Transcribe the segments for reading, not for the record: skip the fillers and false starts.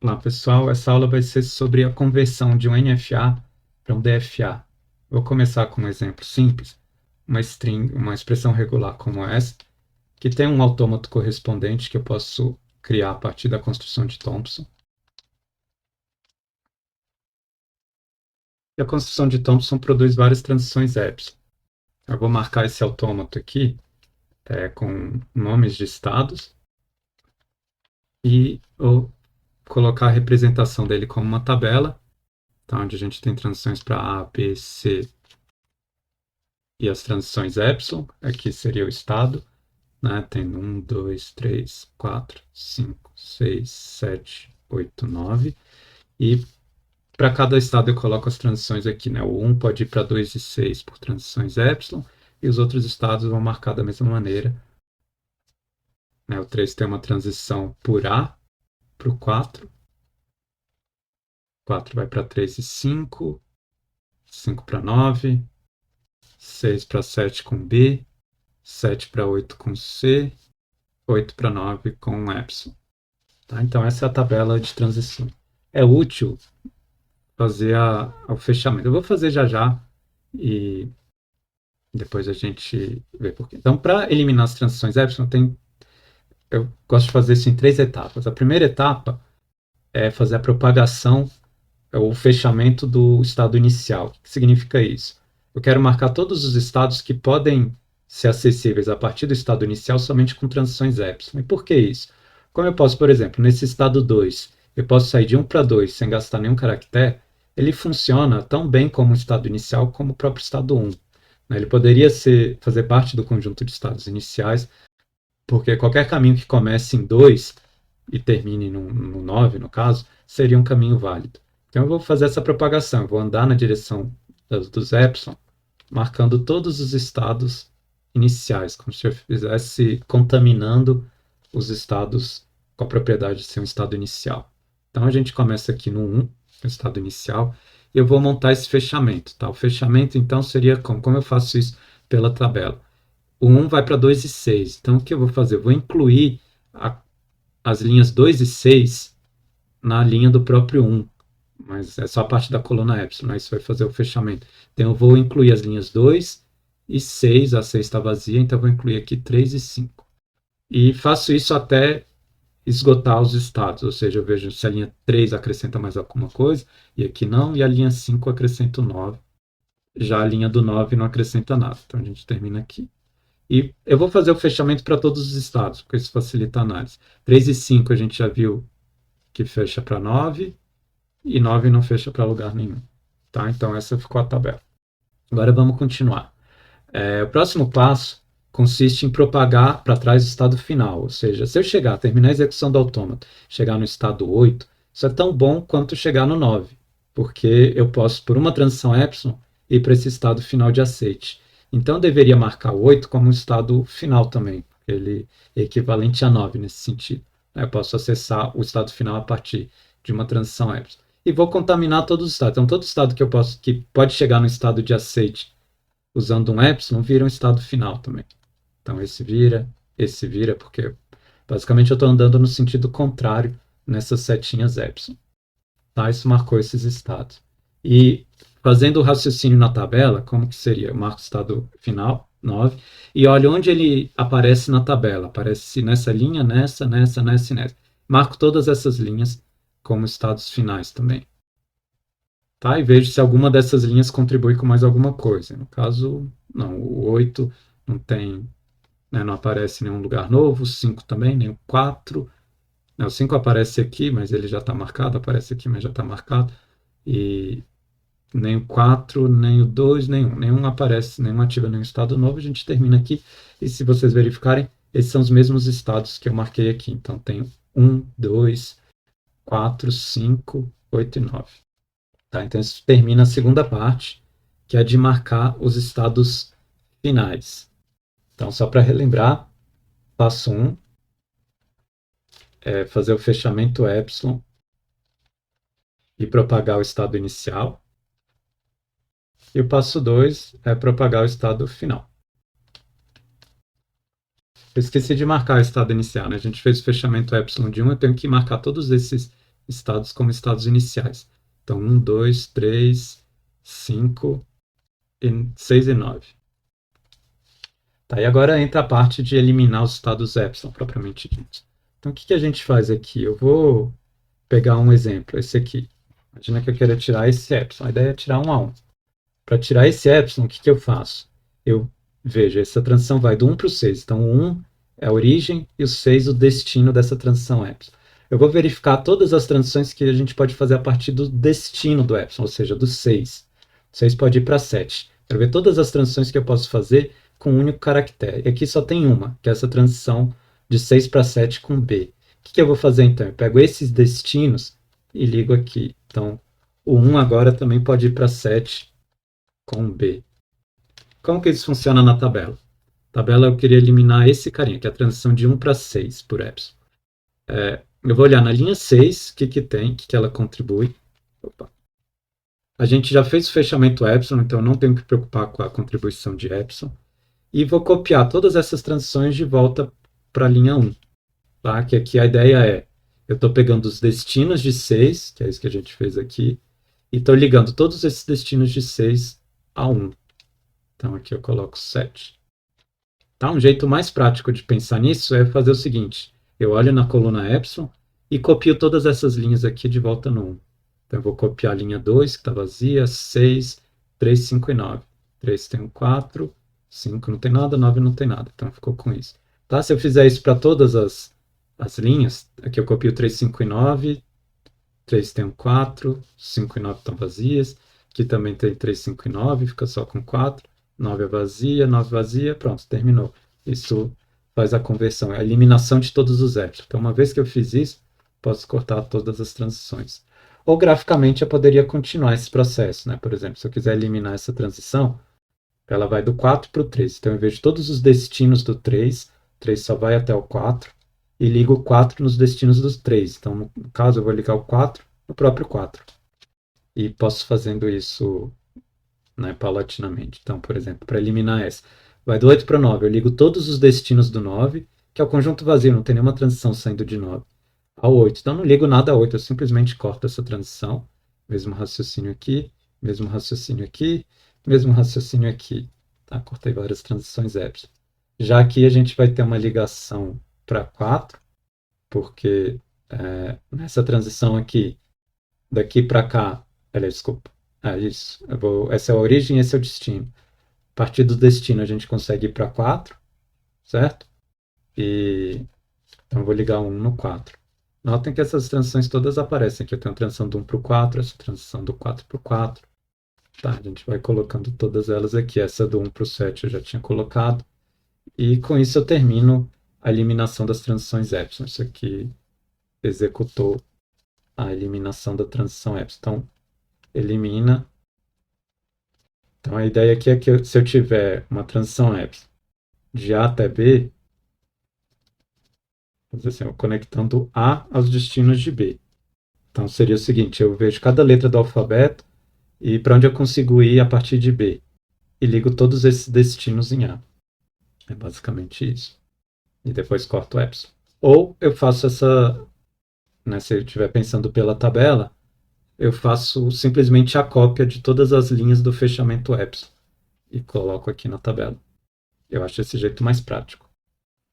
Olá, pessoal. Essa aula vai ser sobre a conversão de um NFA para um DFA. Vou começar com um exemplo simples, uma string, uma expressão regular como essa, que tem um autômato correspondente que eu posso criar a partir da construção de Thompson. E a construção de Thompson produz várias transições epsilon. Eu vou marcar esse autômato aqui com nomes de estados e vou colocar a representação dele como uma tabela, tá, onde a gente tem transições para A, B, C e as transições epsilon. Aqui seria o estado, né? Tem 1, 2, 3, 4, 5, 6, 7, 8, 9. E para cada estado eu coloco as transições aqui, né? O 1 pode ir para 2 e 6 por transições epsilon, e os outros estados vão marcar da mesma maneira, né? O 3 tem uma transição por A para o 4. 4 vai para 3 e 5, 5 para 9, 6 para 7 com B, 7 para 8 com C, 8 para 9 com epsilon. Tá? Então, essa é a tabela de transição. É útil fazer o fechamento. Eu vou fazer já e depois a gente vê por quê. Então, para eliminar as transições epsilon, eu gosto de fazer isso em 3 etapas. A primeira etapa é fazer a propagação, o fechamento do estado inicial. O que significa isso? Eu quero marcar todos os estados que podem ser acessíveis a partir do estado inicial somente com transições epsilon. E por que isso? Como eu posso, por exemplo, nesse estado 2, eu posso sair de 1 para 2 sem gastar nenhum caractere, ele funciona tão bem como o estado inicial como o próprio estado 1. Ele poderia fazer parte do conjunto de estados iniciais, porque qualquer caminho que comece em 2 e termine no 9, no caso, seria um caminho válido. Então eu vou fazer essa propagação, eu vou andar na direção dos epsilon, marcando todos os estados iniciais, como se eu estivesse contaminando os estados com a propriedade de ser um estado inicial. Então a gente começa aqui no 1, o estado inicial, e eu vou montar esse fechamento. Tá? O fechamento, então, seria como eu faço isso pela tabela. O 1 vai para 2 e 6. Então, o que eu vou fazer? Eu vou incluir as linhas 2 e 6 na linha do próprio 1. Mas é só a parte da coluna epsilon, né? Isso vai fazer o fechamento. Então, eu vou incluir as linhas 2 e 6. A 6 está vazia, então eu vou incluir aqui 3 e 5. E faço isso até esgotar os estados, ou seja, eu vejo se a linha 3 acrescenta mais alguma coisa, e aqui não, e a linha 5 acrescenta o 9. Já a linha do 9 não acrescenta nada. Então, a gente termina aqui. E eu vou fazer o fechamento para todos os estados, porque isso facilita a análise. 3 e 5 a gente já viu que fecha para 9, e 9 não fecha para lugar nenhum. Tá? Então, essa ficou a tabela. Agora vamos continuar. O próximo passo consiste em propagar para trás o estado final, ou seja, se eu terminar a execução do autômato, chegar no estado 8, isso é tão bom quanto chegar no 9, porque eu posso, por uma transição epsilon, ir para esse estado final de aceite. Então, eu deveria marcar o 8 como um estado final também, porque ele é equivalente a 9 nesse sentido. Eu posso acessar o estado final a partir de uma transição epsilon. E vou contaminar todos os estados. Então, todo estado que pode chegar no estado de aceite usando um epsilon vira um estado final também. Então, esse vira, porque basicamente eu estou andando no sentido contrário nessas setinhas epsilon. Tá? Isso marcou esses estados. E fazendo o raciocínio na tabela, como que seria? Eu marco o estado final, 9, e olho onde ele aparece na tabela. Aparece nessa linha, nessa e nessa. Marco todas essas linhas como estados finais também. Tá? E vejo se alguma dessas linhas contribui com mais alguma coisa. No caso, não, o 8 não tem, né, não aparece em nenhum lugar novo, o 5 também, nem o 4. O 5 aparece aqui, mas ele já está marcado, aparece aqui, mas já está marcado. E nem o 4, nem o 2, nenhum. Nenhum aparece, nenhum ativa nenhum estado novo. A gente termina aqui. E se vocês verificarem, esses são os mesmos estados que eu marquei aqui. Então, tem 1, 2, 4, 5, 8 e 9. Tá? Então, isso termina a segunda parte, que é de marcar os estados finais. Então, só para relembrar, passo 1 é fazer o fechamento epsilon e propagar o estado inicial. E o passo 2 é propagar o estado final. Eu esqueci de marcar o estado inicial, né? A gente fez o fechamento epsilon de 1, eu tenho que marcar todos esses estados como estados iniciais. Então, 1, 2, 3, 5, 6 e 9. Tá, e agora entra a parte de eliminar os estados epsilon, propriamente dito. Então, o que a gente faz aqui? Eu vou pegar um exemplo, esse aqui. Imagina que eu quero tirar esse epsilon. A ideia é tirar 1 a 1. Para tirar esse epsilon, o que eu faço? Eu vejo, essa transição vai do 1 para o 6. Então, o 1 é a origem e o 6 o destino dessa transição epsilon. Eu vou verificar todas as transições que a gente pode fazer a partir do destino do epsilon, ou seja, do 6. O 6 pode ir para 7. Quero ver todas as transições que eu posso fazer com um único caractere. E aqui só tem uma, que é essa transição de 6 para 7 com B. O que eu vou fazer então? Eu pego esses destinos e ligo aqui. Então, o 1 agora também pode ir para 7 com B. Como que isso funciona na tabela? Tabela eu queria eliminar esse carinha, que é a transição de 1 para 6 por epsilon. Eu vou olhar na linha 6, o que tem, o que ela contribui. Opa. A gente já fez o fechamento epsilon, então eu não tenho que me preocupar com a contribuição de epsilon. E vou copiar todas essas transições de volta para a linha 1. Tá? Que aqui a ideia é, eu estou pegando os destinos de 6, que é isso que a gente fez aqui, e estou ligando todos esses destinos de 6 a 1. Então aqui eu coloco 7. Tá? Um jeito mais prático de pensar nisso é fazer o seguinte, eu olho na coluna epsilon e copio todas essas linhas aqui de volta no 1. Então eu vou copiar a linha 2, que está vazia, 6, 3, 5 e 9. 3 tem um 4, 5 não tem nada, 9 não tem nada. Então ficou com isso. Tá? Se eu fizer isso para todas as linhas, aqui eu copio 3, 5 e 9, 3 tem um 4, 5 e 9 estão vazias. Aqui também tem 3, 5 e 9, fica só com 4. 9 é vazia, 9 vazia, pronto, terminou. Isso faz a conversão, a eliminação de todos os epsilon. Então, uma vez que eu fiz isso, posso cortar todas as transições. Ou graficamente eu poderia continuar esse processo, né? Por exemplo, se eu quiser eliminar essa transição, ela vai do 4 para o 3. Então, eu vejo todos os destinos do 3, 3 só vai até o 4, e ligo o 4 nos destinos dos 3. Então, no caso, eu vou ligar o 4 no próprio 4. E posso fazendo isso, né, paulatinamente. Então, por exemplo, para eliminar essa, vai do 8 para o 9. Eu ligo todos os destinos do 9, que é o conjunto vazio, não tem nenhuma transição saindo de 9 ao 8. Então, não ligo nada a 8, eu simplesmente corto essa transição. Mesmo raciocínio aqui, mesmo raciocínio aqui, mesmo raciocínio aqui. Tá? Cortei várias transições epsilon. Já aqui a gente vai ter uma ligação para 4, porque nessa transição aqui, daqui para cá, desculpa, isso, essa é a origem, esse é o destino. A partir do destino a gente consegue ir para 4, certo? Então eu vou ligar 1 no 4. Notem que essas transições todas aparecem aqui. Eu tenho a transição do 1 para o 4, essa transição do 4 para o 4. Tá, a gente vai colocando todas elas aqui. Essa do 1 para o 7 eu já tinha colocado. E com isso eu termino a eliminação das transições epsilon. Isso aqui executou a eliminação da transição epsilon. Então, elimina. Então, a ideia aqui é que se eu tiver uma transição epsilon de A até B, assim, conectando A aos destinos de B. Então, seria o seguinte, eu vejo cada letra do alfabeto e para onde eu consigo ir a partir de B. E ligo todos esses destinos em A. É basicamente isso. E depois corto o epsilon. Ou eu faço essa, né, se eu estiver pensando pela tabela, eu faço simplesmente a cópia de todas as linhas do fechamento epsilon e coloco aqui na tabela. Eu acho esse jeito mais prático,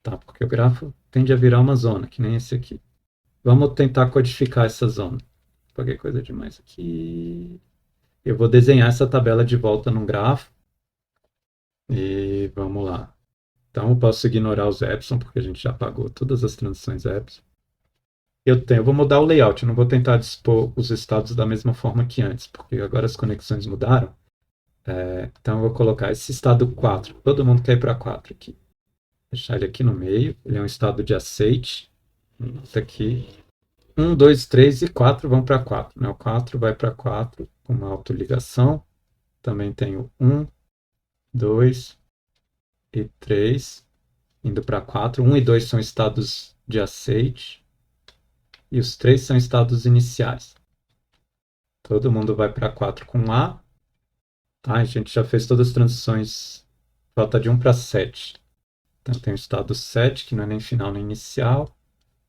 tá? Porque o grafo tende a virar uma zona, que nem esse aqui. Vamos tentar codificar essa zona. Paguei coisa demais aqui. Eu vou desenhar essa tabela de volta num grafo. E vamos lá. Então eu posso ignorar os epsilon, porque a gente já apagou todas as transições epsilon. Eu vou mudar o layout, eu não vou tentar dispor os estados da mesma forma que antes, porque agora as conexões mudaram. Então eu vou colocar esse estado 4. Todo mundo quer ir para 4 aqui. Deixar ele aqui no meio. Ele é um estado de aceite. Nota aqui. 1, 2, 3 e 4 vão para 4. Né? O 4 vai para 4 com uma autoligação. Também tenho 1, 2 e 3 indo para 4. 1 e 2 são estados de aceite. E os 3 são estados iniciais. Todo mundo vai para 4 com A. Tá? A gente já fez todas as transições. Falta de 1 para 7. Então tem o estado 7, que não é nem final nem inicial.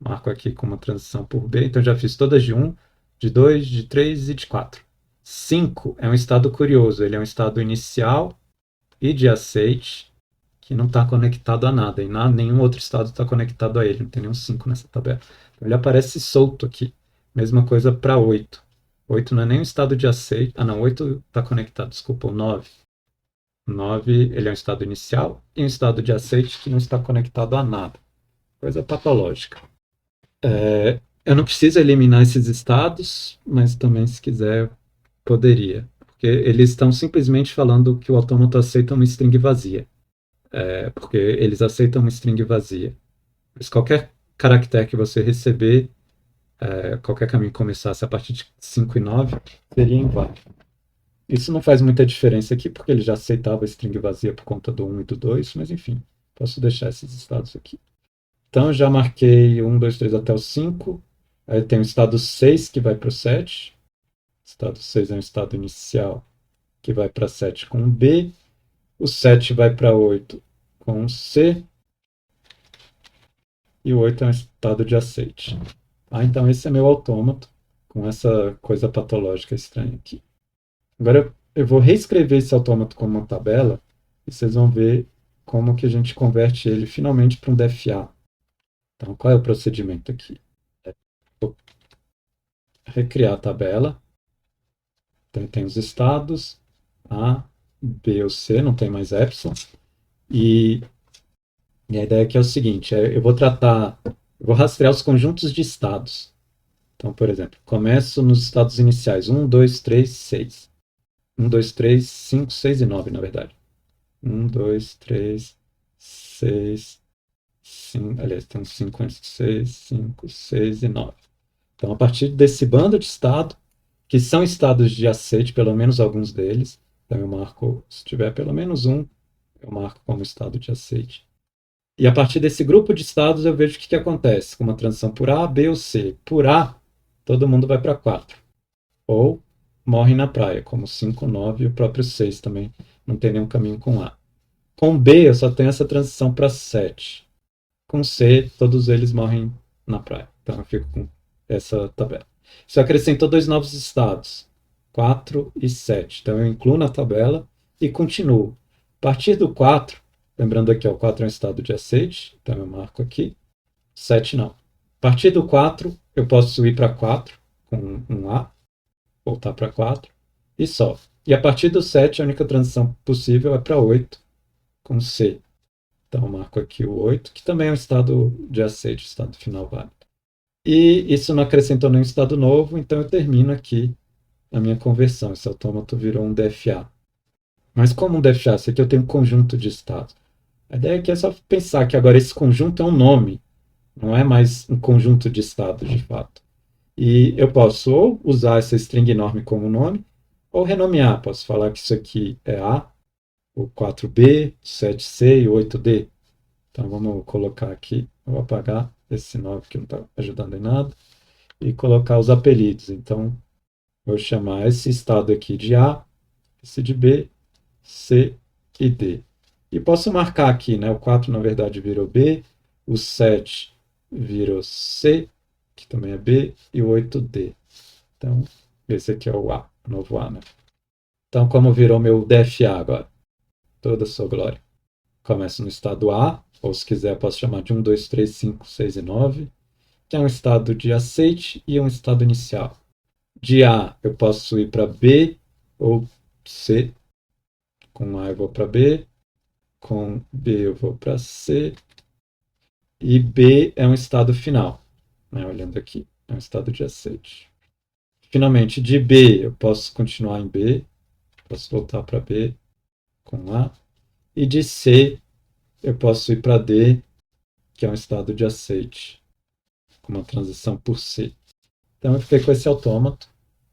Marco aqui com uma transição por B. Então, já fiz todas de 1, de 2, de 3 e de 4. 5 é um estado curioso. Ele é um estado inicial e de aceite que não está conectado a nada. E nenhum outro estado está conectado a ele. Não tem nenhum 5 nessa tabela. Então, ele aparece solto aqui. Mesma coisa para 8. 8 não é nem um estado de aceite. Ah, não. 8 está conectado. Desculpa, o 9. 9, ele é um estado inicial e um estado de aceite que não está conectado a nada. Coisa patológica. Eu não preciso eliminar esses estados, mas também, se quiser, poderia. Porque eles estão simplesmente falando que o autômato aceita uma string vazia. Porque eles aceitam uma string vazia. Mas qualquer caractere que você receber, qualquer caminho que começasse a partir de 5 e 9, seria inválido. Isso não faz muita diferença aqui, porque ele já aceitava a string vazia por conta do 1 e do 2, mas enfim, posso deixar esses estados aqui. Então, eu já marquei 1, 2, 3 até o 5. Aí tem o estado 6 que vai para o 7. O estado 6 é um estado inicial que vai para 7 com B. O 7 vai para 8 com C. E o 8 é um estado de aceite. Então, esse é meu autômato com essa coisa patológica estranha aqui. Agora, eu vou reescrever esse autômato como uma tabela e vocês vão ver como que a gente converte ele finalmente para um DFA. Então, qual é o procedimento aqui? Vou recriar a tabela. Então, tem os estados A, B ou C, não tem mais epsilon. E a ideia aqui é o seguinte, eu vou rastrear os conjuntos de estados. Então, por exemplo, começo nos estados iniciais, 1, 2, 3, 6. 1, 2, 3, 5, 6 e 9, na verdade. 1, 2, 3, 6, 5, aliás, tem um 5 antes de 6, 5, 6 e 9. Então, a partir desse bando de estado, que são estados de aceite, pelo menos alguns deles, então eu marco, se tiver pelo menos um, eu marco como estado de aceite. E a partir desse grupo de estados eu vejo o que acontece, com uma transição por A, B ou C. Por A, todo mundo vai para 4. Ou morre na praia, como 5, 9 e o próprio 6 também não tem nenhum caminho com A. Com B, eu só tenho essa transição para 7. Com C, todos eles morrem na praia. Então eu fico com essa tabela. Isso acrescentou 2 novos estados, 4 e 7. Então eu incluo na tabela e continuo. A partir do 4, lembrando aqui, o 4 é um estado de aceite, então eu marco aqui. 7 não. A partir do 4, eu posso ir para 4 com um A, voltar para 4 e só. E a partir do 7, a única transição possível é para 8 com C. Então eu marco aqui o 8, que também é um estado de aceite, estado final válido. E isso não acrescentou nenhum estado novo, então eu termino aqui a minha conversão. Esse autômato virou um DFA. Mas como um DFA? Esse aqui eu tenho um conjunto de estados. A ideia aqui é só pensar que agora esse conjunto é um nome, não é mais um conjunto de estados de fato. E eu posso ou usar essa string enorme como nome, ou renomear. Posso falar que isso aqui é A, o 4B, 7C e 8D. Então vamos colocar aqui, vou apagar esse 9 que não está ajudando em nada, e colocar os apelidos. Então vou chamar esse estado aqui de A, esse de B, C e D. E posso marcar aqui, né? O 4 na verdade virou B, o 7 virou C, que também é B, e o 8D. Então, esse aqui é o A, o novo A, né? Então, como virou meu DFA agora? Toda a sua glória. Começo no estado A, ou se quiser posso chamar de 1, 2, 3, 5, 6 e 9, que é um estado de aceite e um estado inicial. De A eu posso ir para B ou C. Com A eu vou para B, com B eu vou para C, e B é um estado final, né? Olhando aqui, é um estado de aceite. Finalmente, de B eu posso continuar em B, posso voltar para B com A, e de C eu posso ir para D, que é um estado de aceite, com uma transição por C. Então eu fiquei com esse autômato,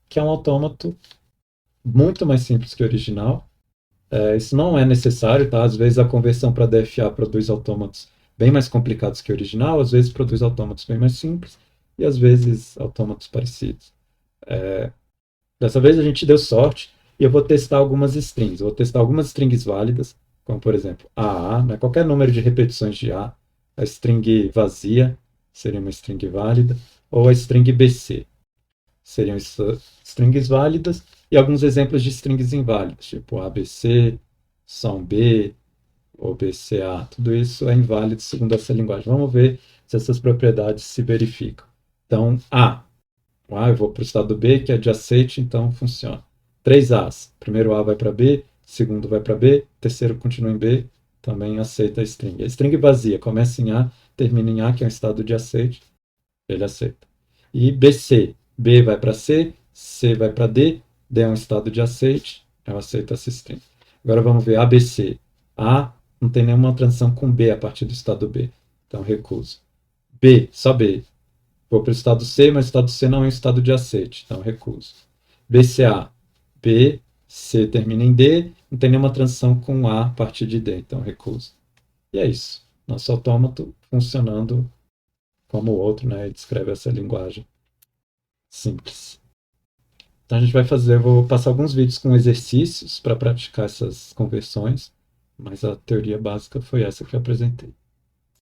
que é um autômato muito mais simples que o original. Isso não é necessário, tá? Às vezes a conversão para DFA produz autômatos bem mais complicados que o original, às vezes produz autômatos bem mais simples, e às vezes autômatos parecidos. Dessa vez a gente deu sorte, e eu vou testar algumas strings. Eu vou testar algumas strings válidas, como por exemplo AA, né? Qualquer número de repetições de A, a string vazia, seria uma string válida, ou a string BC. Seriam strings válidas e alguns exemplos de strings inválidas, tipo ABC, som B ou BCA. Tudo isso é inválido segundo essa linguagem. Vamos ver se essas propriedades se verificam. Então, A. Eu vou para o estado B, que é adjacente, então funciona. 3 As. Primeiro A vai para B, segundo vai para B, terceiro continua em B, também aceita a string. A string vazia começa em A, termina em A, que é um estado adjacente, ele aceita. E BC. B vai para C, C vai para D, D é um estado de aceite, eu aceito essa string. Agora vamos ver ABC. A não tem nenhuma transição com B a partir do estado B, então recuso. B, só B. Vou para o estado C, mas o estado C não é um estado de aceite, então recuso. BCA. B, C termina em D, não tem nenhuma transição com A a partir de D, então recuso. E é isso. Nosso autômato funcionando como o outro, né? Ele descreve essa linguagem simples. Então a gente vai fazer, eu vou passar alguns vídeos com exercícios para praticar essas conversões, mas a teoria básica foi essa que eu apresentei.